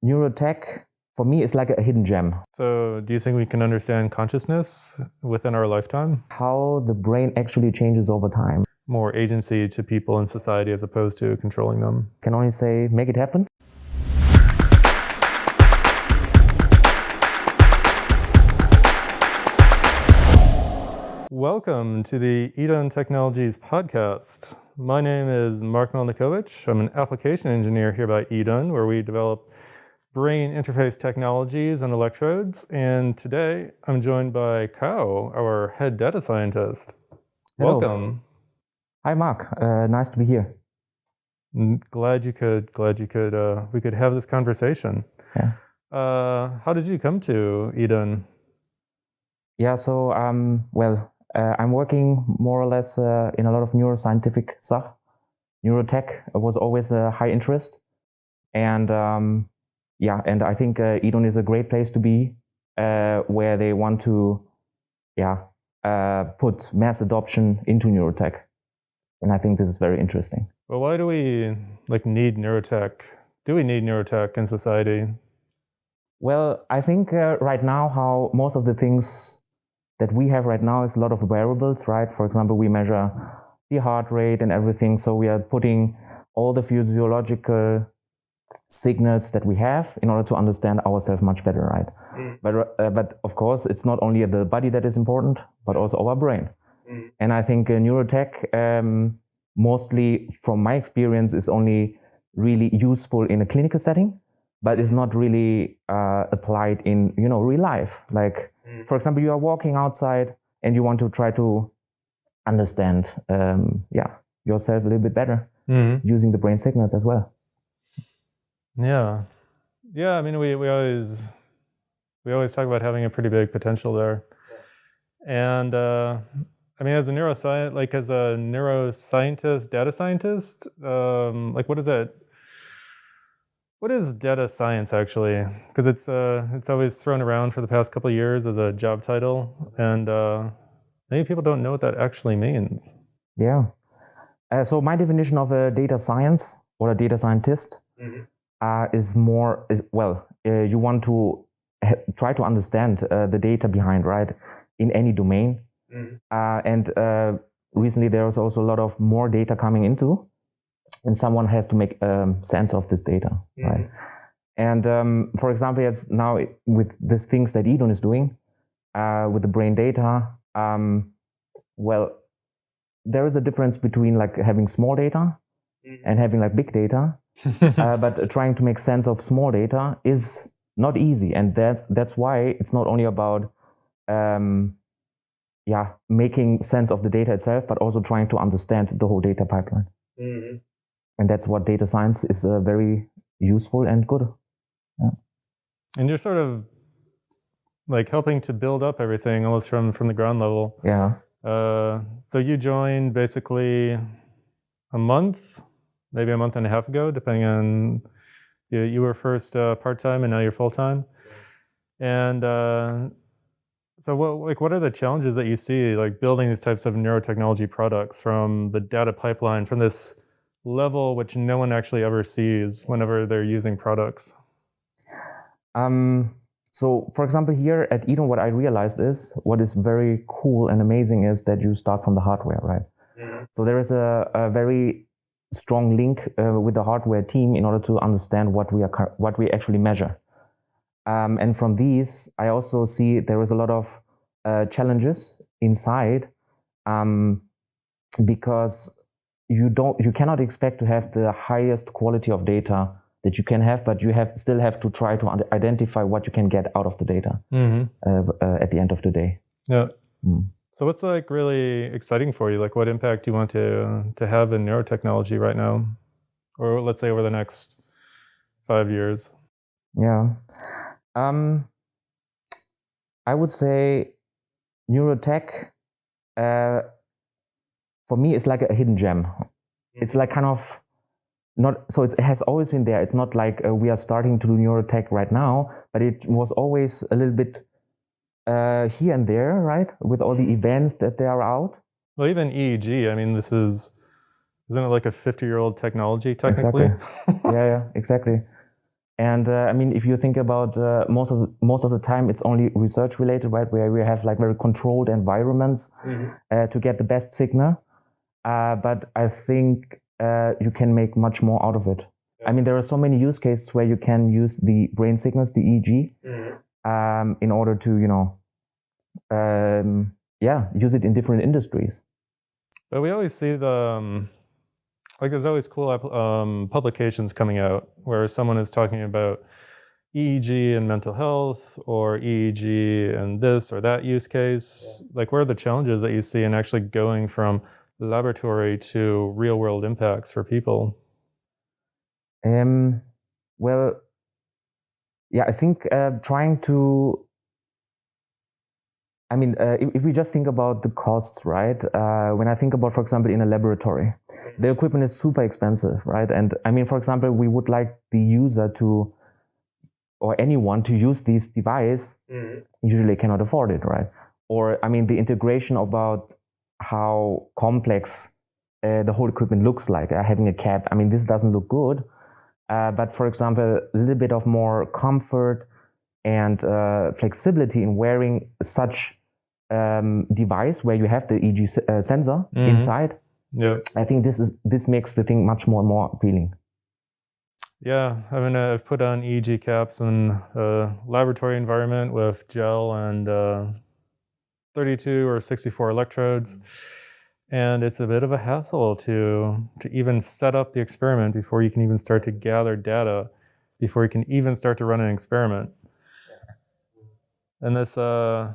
Neurotech, for me, is like a hidden gem. So do you think we can understand consciousness within our lifetime? How the brain actually changes over time. More agency to people in society as opposed to controlling them. Can only say, make it happen. Welcome to the IDUN Technologies Podcast. My name is Mark Melnikovich. I'm an application engineer here by IDUN, where we develop brain interface technologies and electrodes. And today I'm joined by Cao, our head data scientist. Hello. Welcome. Hi, Mark. Nice to be here. Glad you could. We could have this conversation. Yeah. How did you come to IDUN? Yeah. So, I'm working more or less in a lot of neuroscientific stuff. Neurotech was always a high interest, and and I think IDUN is a great place to be, where they want to, put mass adoption into neurotech, and I think this is very interesting. Well, why do we need neurotech? Do we need neurotech in society? Well, I think right now how most of the things that we have right now is a lot of wearables, right? For example, we measure the heart rate and everything. So we are putting all the physiological signals that we have in order to understand ourselves much better, right? But of course, it's not only the body that is important, but also our brain. And I think neurotech, mostly from my experience, is only really useful in a clinical setting, but is not really applied in real life. Like, for example, you are walking outside and you want to try to understand yourself a little bit better using the brain signals as well. Yeah. I mean, we always talk about having a pretty big potential there. And I mean, as a neuroscientist, data scientist, what is that? What is data science actually? Because it's always thrown around for the past couple of years as a job title, and many people don't know what that actually means. Yeah. So my definition of a data science or a data scientist you want to try to understand the data behind, right, in any domain. And recently there was also a lot of more data coming into, and someone has to make sense of this data, right? And for example, as now with these things that IDUN is doing with the brain data, there is a difference between like having small data and having like big data. But trying to make sense of small data is not easy, and that's why it's not only about making sense of the data itself, but also trying to understand the whole data pipeline. And that's what data science is very useful and good. Yeah. And you're sort of like helping to build up everything almost from the ground level. Yeah. So you joined basically maybe a month and a half ago, depending on, you were first part-time and now you're full-time. And so what are the challenges that you see, like building these types of neurotechnology products from the data pipeline, from this level which no one actually ever sees whenever they're using products? So for example, here at IDUN, what I realized is what is very cool and amazing is that you start from the hardware, right? So there is a very strong link with the hardware team in order to understand what we actually measure. And from these, I also see there is a lot of challenges inside, because you cannot expect to have the highest quality of data that you can have, but you still have to try to identify what you can get out of the data at the end of the day. Yeah. So what's like really exciting for you? Like what impact do you want to have in neurotechnology right now? Or let's say over the next 5 years? Yeah. I would say neurotech, for me, is like a hidden gem. It's like kind of it has always been there. It's not like we are starting to do neurotech right now, but it was always a little bit here and there, right? With all the events that they are out. Well, even EEG, I mean, isn't it like a 50-year-old technology technically? Exactly. Yeah, exactly. And I mean, if you think about most of the time, it's only research related, right? Where we have like very controlled environments to get the best signal. But I think you can make much more out of it. I mean, there are so many use cases where you can use the brain signals, the EEG, in order to, use it in different industries. But we always see there's always cool publications coming out where someone is talking about EEG and mental health, or EEG and this or that use case. Like, what are the challenges that you see in actually going from laboratory to real world impacts for people? Well, yeah, I think trying to, I mean, if we just think about the costs, right? When I think about, for example, in a laboratory, the equipment is super expensive, right? And I mean, for example, we would like the user to, or anyone to use this device, usually cannot afford it, right? Or, I mean, the integration about how complex the whole equipment looks like, having a cap, I mean, this doesn't look good. But for example, a little bit of more comfort and flexibility in wearing such device where you have the EEG sensor inside. Yeah, I think this makes the thing much more and more appealing. Yeah, I mean, I've put on EEG caps in a laboratory environment with gel and 32 or 64 electrodes. And it's a bit of a hassle to even set up the experiment before you can even start to gather data, before you can even start to run an experiment. And this, so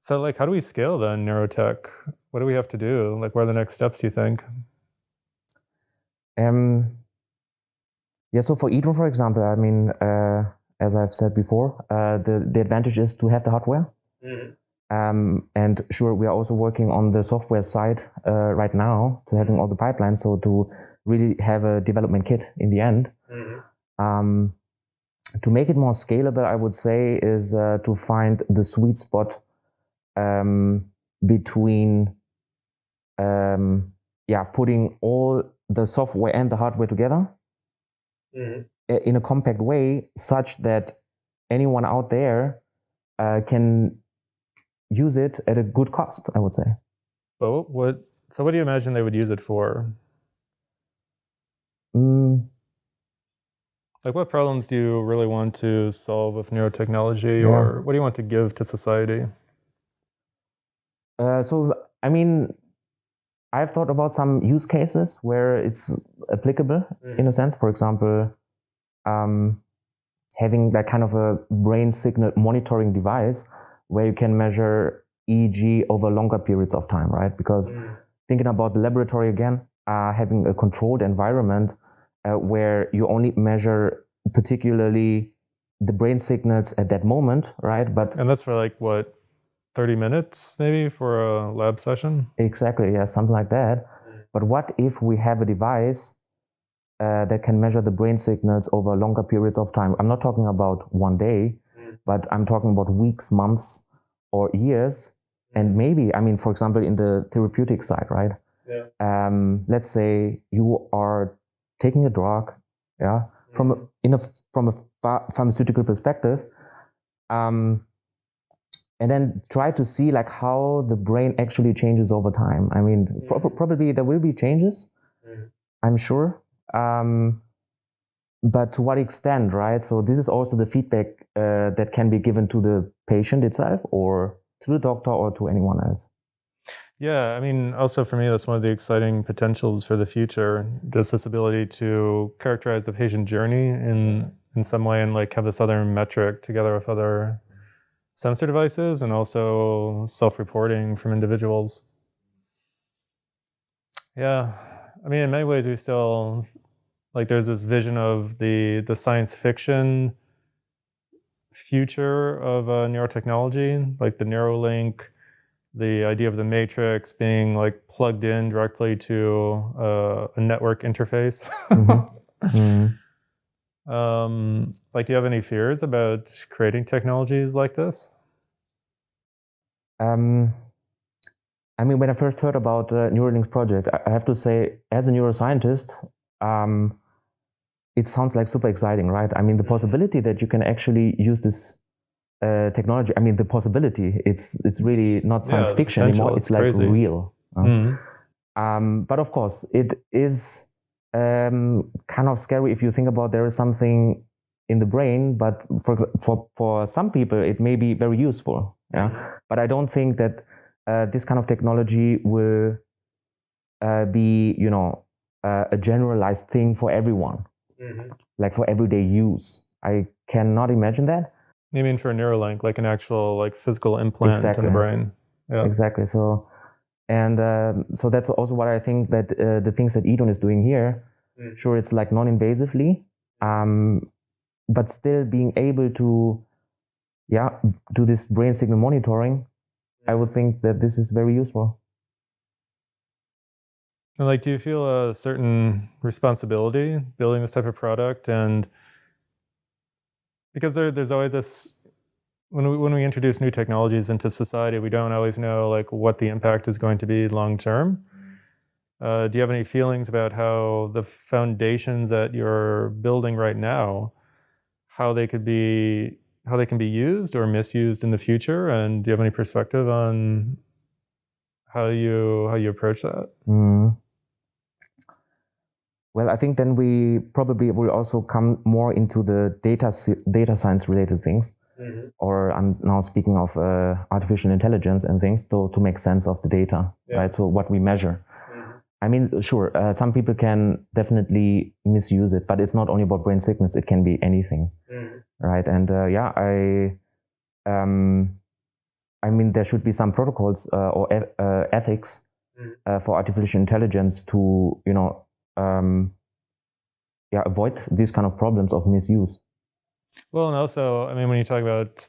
like, how do we scale then Neurotech? What do we have to do? Like, what are the next steps, do you think? Yeah, so for IDUN, for example, I mean, as I've said before, the advantage is to have the hardware. And sure, we are also working on the software side right now, to having all the pipelines, so to really have a development kit in the end. To make it more scalable, I would say, is to find the sweet spot between putting all the software and the hardware together in a compact way, such that anyone out there can use it at a good cost, I would say. So what do you imagine they would use it for? Like, what problems do you really want to solve with neurotechnology, or what do you want to give to society? So, I mean, I've thought about some use cases where it's applicable in a sense. For example, having that kind of a brain signal monitoring device where you can measure EEG over longer periods of time, right? Because thinking about the laboratory again, having a controlled environment where you only measure particularly the brain signals at that moment, right? And that's for like, what, 30 minutes maybe for a lab session? Exactly, yeah, something like that. But what if we have a device that can measure the brain signals over longer periods of time? I'm not talking about one day, but I'm talking about weeks, months, or years. And maybe, I mean, for example, in the therapeutic side, right? Let's say you are taking a drug, from a pharmaceutical perspective, and then try to see like how the brain actually changes over time. I mean, probably there will be changes, I'm sure, but to what extent, right? So this is also the feedback that can be given to the patient itself, or to the doctor, or to anyone else. Yeah, I mean, also for me, that's one of the exciting potentials for the future, just this ability to characterize the patient journey in some way, and like have this other metric together with other sensor devices, and also self-reporting from individuals. Yeah, I mean, in many ways, we still, like, there's this vision of the science fiction future of neurotechnology, like the Neuralink, the idea of the matrix being like plugged in directly to a network interface. Like, do you have any fears about creating technologies like this? I mean, when I first heard about Neuralink's project, I have to say, as a neuroscientist, it sounds like super exciting, right? I mean, the possibility that you can actually use this technology, I mean, the possibility, it's really not science fiction anymore. It's like crazy. real. But of course, it is kind of scary if you think about there is something in the brain, but for some people, it may be very useful. Yeah. But I don't think that this kind of technology will be, a generalized thing for everyone, like for everyday use. I cannot imagine that. You mean for a Neuralink, like an actual like physical implant in the brain? Yeah. Exactly. So, and so that's also what I think that the things that IDUN is doing here, sure, it's like non-invasively, but still being able to, do this brain signal monitoring. I would think that this is very useful. And like, do you feel a certain responsibility building this type of product? And because there's always this, when we introduce new technologies into society, we don't always know like what the impact is going to be long term. Do you have any feelings about how the foundations that you're building right now, how they can be used or misused in the future? And do you have any perspective on how you approach that? Well, I think then we probably will also come more into the data science related things. Or I'm now speaking of artificial intelligence and things to make sense of the data, right? So what we measure. I mean, sure, some people can definitely misuse it, but it's not only about brain signals, it can be anything, right? And I mean, there should be some protocols or ethics for artificial intelligence to, avoid these kind of problems of misuse. Well, and also, I mean, when you talk about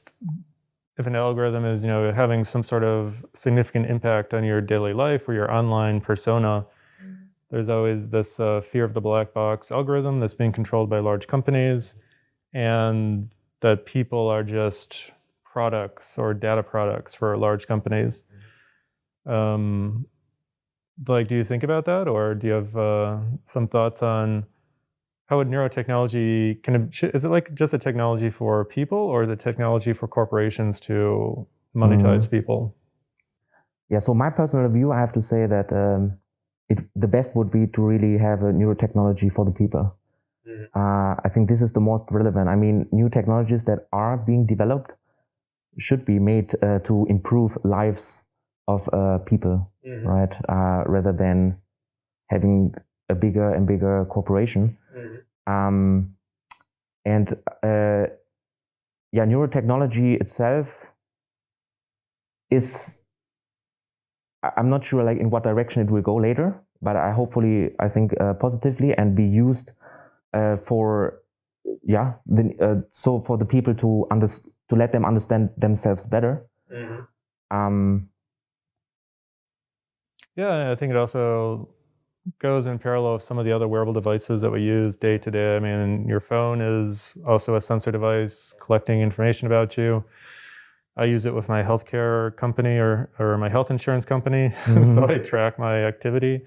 if an algorithm is, having some sort of significant impact on your daily life or your online persona, there's always this fear of the black box algorithm that's being controlled by large companies, and that people are just products or data products for large companies. Like, do you think about that, or do you have some thoughts on how would neurotechnology is it like just a technology for people, or is it technology for corporations to monetize people? Yeah, so my personal view, I have to say that the best would be to really have a neurotechnology for the people. I think this is the most relevant. I mean, new technologies that are being developed should be made to improve lives of people, right? Rather than having a bigger and bigger corporation. Neurotechnology itself is, I'm not sure like in what direction it will go later, but I think positively and be used for the people to let them understand themselves better. I think it also goes in parallel with some of the other wearable devices that we use day to day. I mean, your phone is also a sensor device collecting information about you. I use it with my healthcare company or my health insurance company. So I track my activity,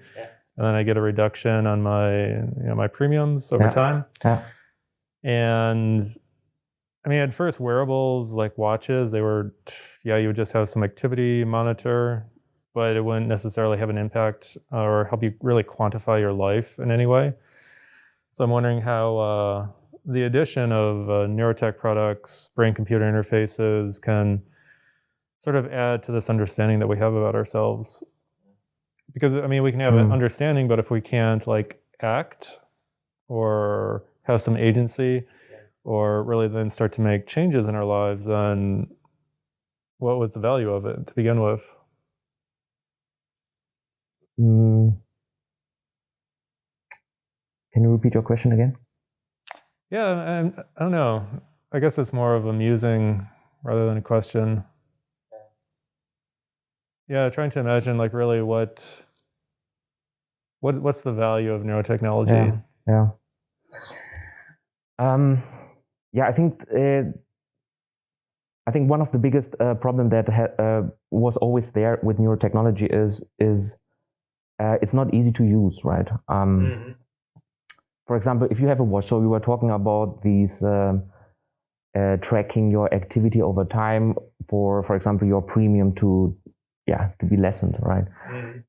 and then I get a reduction on my premiums over time. And I mean, at first wearables like watches, they were, you would just have some activity monitor, but it wouldn't necessarily have an impact or help you really quantify your life in any way. So I'm wondering how the addition of neurotech products, brain-computer interfaces can sort of add to this understanding that we have about ourselves. Because, I mean, we can have an understanding, but if we can't like act or have some agency or really then start to make changes in our lives, then what was the value of it to begin with? Can you repeat your question again? Yeah, I don't know. I guess it's more of a musing rather than a question. Yeah, trying to imagine like really what's the value of neurotechnology? I think one of the biggest problem that was always there with neurotechnology is it's not easy to use, right? for example, if you have a watch, so we were talking about these tracking your activity over time for example, your premium to be lessened, right?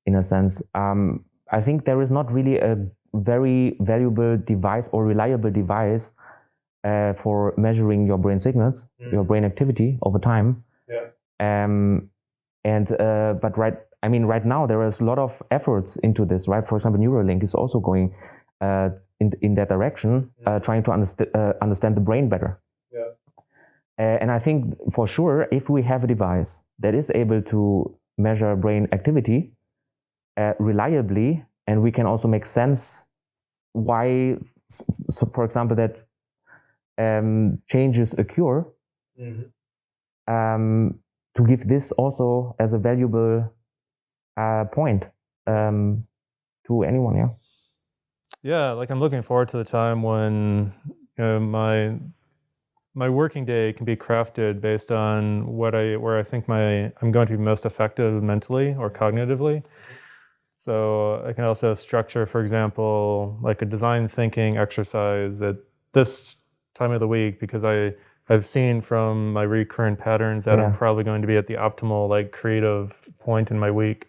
In a sense, I think there is not really a very valuable device or reliable device for measuring your brain signals, your brain activity over time. But right now there is a lot of efforts into this, right? For example, Neuralink is also going in that direction, trying to understand the brain better. And I think for sure, if we have a device that is able to measure brain activity reliably, and we can also make sense why, so for example, that changes occur, to give this also as a valuable point to anyone. Yeah, like I'm looking forward to the time when my working day can be crafted based on where I think I'm going to be most effective mentally or cognitively. So I can also structure, for example, like a design thinking exercise at this time of the week, because I've seen from my recurrent patterns that I'm probably going to be at the optimal, like, creative point in my week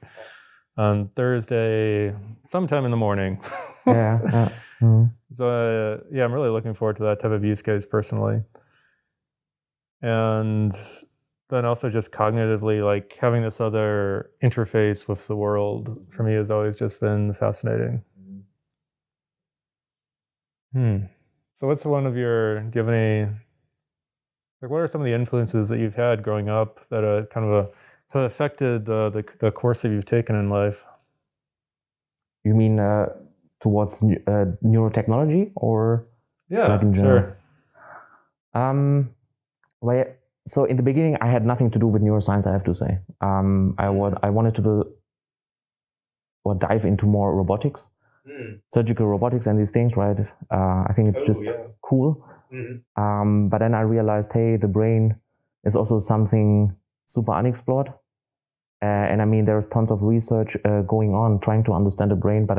on Thursday, sometime in the morning. So I'm really looking forward to that type of use case personally. And then also just cognitively, like, having this other interface with the world for me has always just been fascinating. So what's one of do you have any, like, what are some of the influences that you've had growing up that have affected the course that you've taken in life? You mean towards neurotechnology, or like in general? Sure. Well, so in the beginning, I had nothing to do with neuroscience, I have to say. I wanted to do or dive into more robotics, surgical robotics and these things, right? I think it's just cool. But then I realized, hey, the brain is also something super unexplored. And I mean, there's tons of research going on trying to understand the brain, but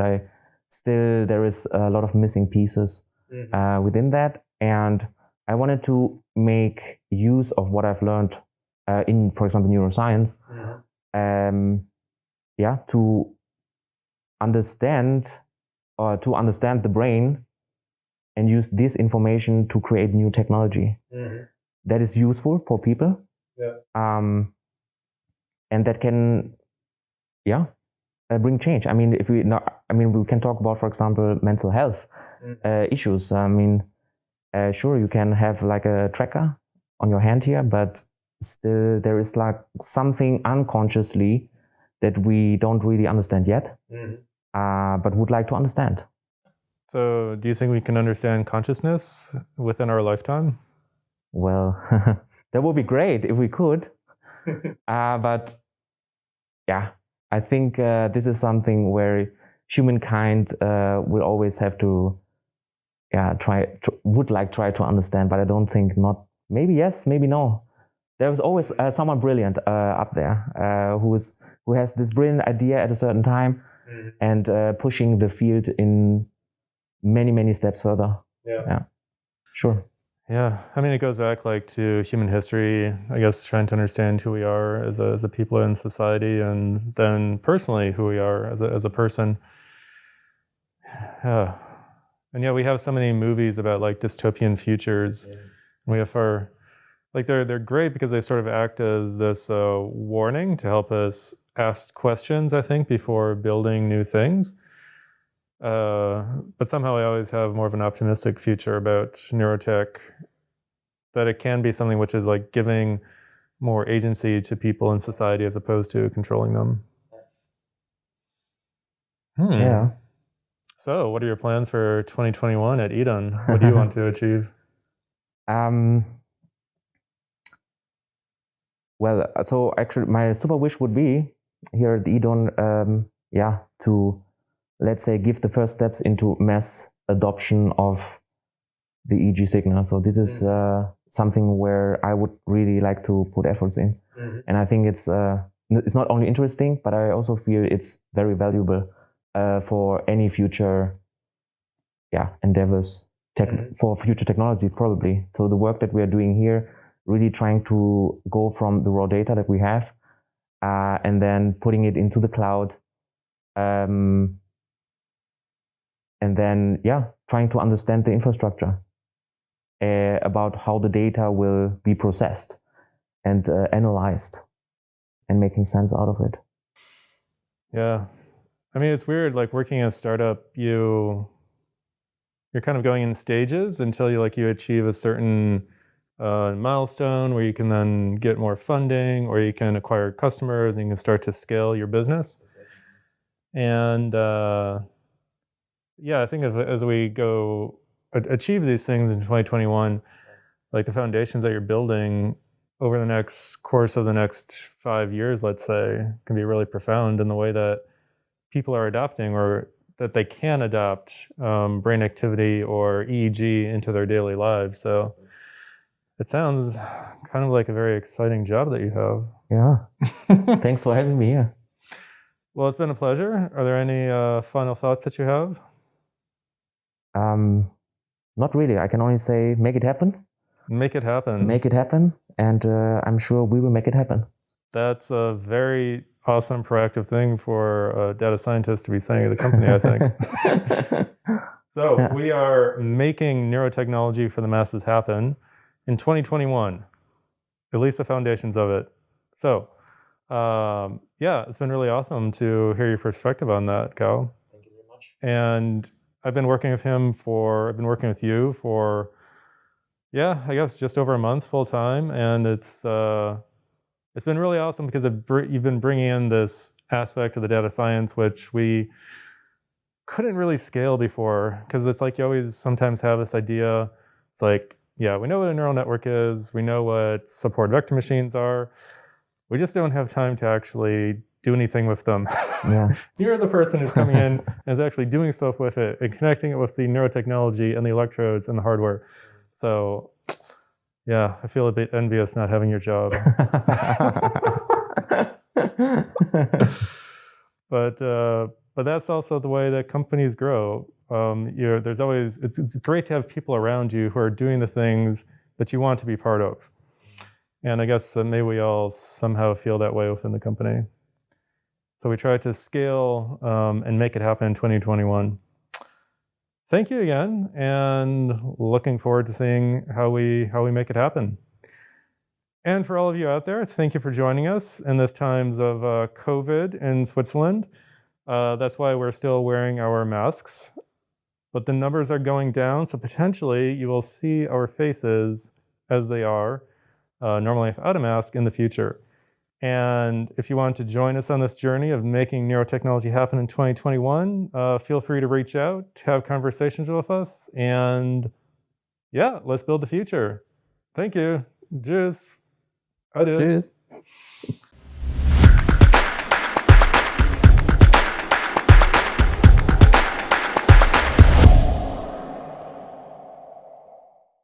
there is a lot of missing pieces within that. And I wanted to make use of what I've learned in, for example, neuroscience, to understand the brain and use this information to create new technology that is useful for people, and that can, bring change. I mean, we can talk about, for example, mental health issues. I mean, sure, you can have like a tracker on your hand here, but still there is like something unconsciously that we don't really understand yet, but would like to understand. So do you think we can understand consciousness within our lifetime? Well, that would be great if we could. But I think this is something where humankind will always have to try to understand, but I don't think not. Maybe yes, maybe no. There's always someone brilliant up there who has this brilliant idea at a certain time and pushing the field in many steps further. Yeah, sure. Yeah, I mean, it goes back like to human history, I guess, trying to understand who we are as a people in society, and then personally who we are as a person. Yeah. And we have so many movies about like dystopian futures. We have they're great because they sort of act as this warning to help us ask questions, I think, before building new things. But somehow I always have more of an optimistic future about neurotech, that it can be something which is like giving more agency to people in society as opposed to controlling them. Yeah. So what are your plans for 2021 at IDUN? What do you want to achieve? Well, so actually my super wish would be here at IDUN, to, let's say, give the first steps into mass adoption of the EEG signal. So this is something where I would really like to put efforts in. And I think it's not only interesting, but I also feel it's very valuable for any future endeavors for future technology, probably. So the work that we are doing here, really trying to go from the raw data that we have and then putting it into the cloud. And then, trying to understand the infrastructure about how the data will be processed and analyzed and making sense out of it. Yeah. I mean, it's weird, like working in a startup, you're kind of going in stages until you achieve a certain milestone where you can then get more funding, or you can acquire customers and you can start to scale your business. And I think as we go achieve these things in 2021, like the foundations that you're building over the course of the next 5 years, let's say, can be really profound in the way that people are adopting, or that they can adopt brain activity or EEG into their daily lives. So it sounds kind of like a very exciting job that you have. Yeah. Thanks for having me here. Well, it's been a pleasure. Are there any final thoughts that you have? Not really. I can only say, make it happen. Make it happen. Make it happen. And I'm sure we will make it happen. That's a very awesome, proactive thing for a data scientist to be saying to the company, I think. So we are making neurotechnology for the masses happen in 2021, at least the foundations of it. So, it's been really awesome to hear your perspective on that, Cao. Thank you very much. And I've been working with you for, I guess just over a month full time. And it's been really awesome because you've been bringing in this aspect of the data science, which we couldn't really scale before, because it's like you always sometimes have this idea. It's like, we know what a neural network is. We know what support vector machines are. We just don't have time to actually do anything with them. Yeah. You're the person who's coming in and is actually doing stuff with it and connecting it with the neurotechnology and the electrodes and the hardware. So, I feel a bit envious not having your job. But that's also the way that companies grow. There's always it's great to have people around you who are doing the things that you want to be part of. And I guess maybe we all somehow feel that way within the company. So we try to scale and make it happen in 2021. Thank you again, and looking forward to seeing how we make it happen. And for all of you out there, thank you for joining us in this times of COVID in Switzerland. That's why we're still wearing our masks, but the numbers are going down, so potentially you will see our faces as they are normally without a mask in the future. And if you want to join us on this journey of making neurotechnology happen in 2021, feel free to reach out, to have conversations with us, and let's build the future. Thank you. Tschüss. Adieu. Tschüss.